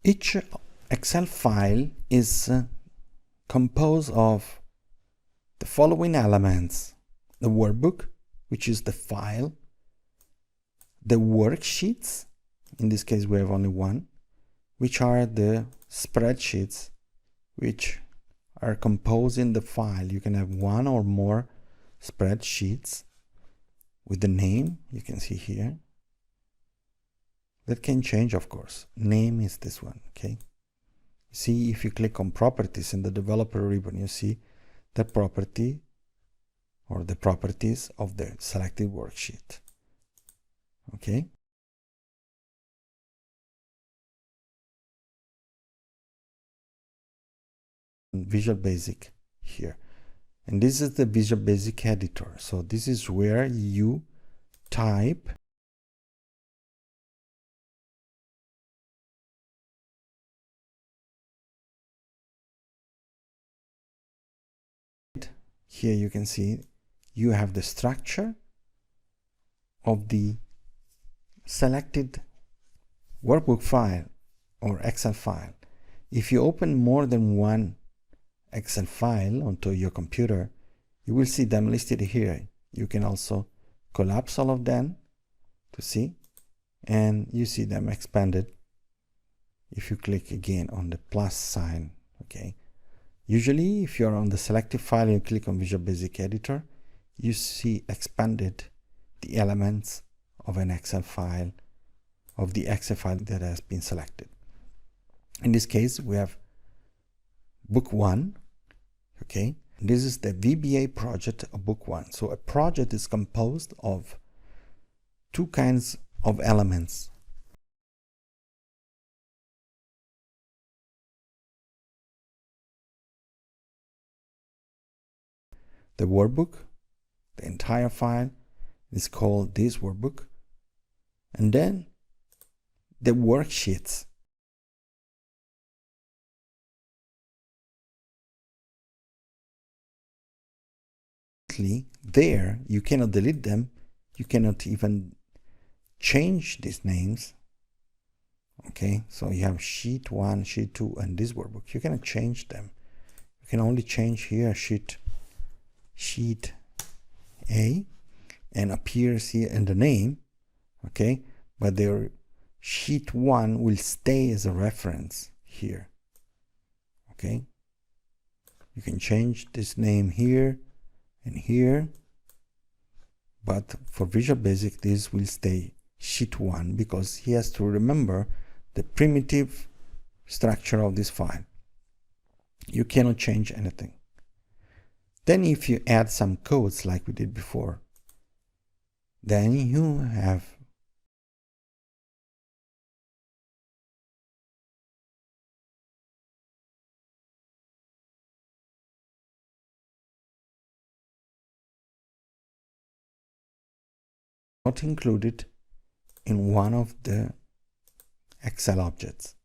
Each Excel file is composed of the following elements: the workbook, which is the file, the worksheets, in this case we have only one, which are the spreadsheets which are composing the file. You can have one or more spreadsheets with the name, you can see here. That can change, of course. Name is this one, okay? See, if you click on properties in the developer ribbon, you see the property or the properties of the selected worksheet, okay? Visual Basic here. And this is the Visual Basic editor. So this is where you type here. You can see you have the structure of the selected workbook file or Excel file. If you open more than one Excel file onto your computer, you will see them listed here. You can also collapse all of them to see, and you see them expanded if you click again on the plus sign, okay? Usually, if you're on the selected file and you click on Visual Basic Editor, you see expanded the elements of an Excel file, of the Excel file that has been selected. In this case, we have book 1, okay? This is the VBA project of book 1. So a project is composed of two kinds of elements. The workbook, the entire file is called this workbook, and then the worksheets. There, you cannot delete them, you cannot even change these names, okay? So you have sheet 1, sheet 2, and this workbook. You cannot change them. You can only change here sheet A, and appears here in the name, okay? But their sheet 1 will stay as a reference here, okay? You can change this name here and here, but for Visual Basic this will stay sheet 1 because he has to remember the primitive structure of this file. You cannot change anything. Then if you add some codes like we did before, then you have not included in one of the Excel objects.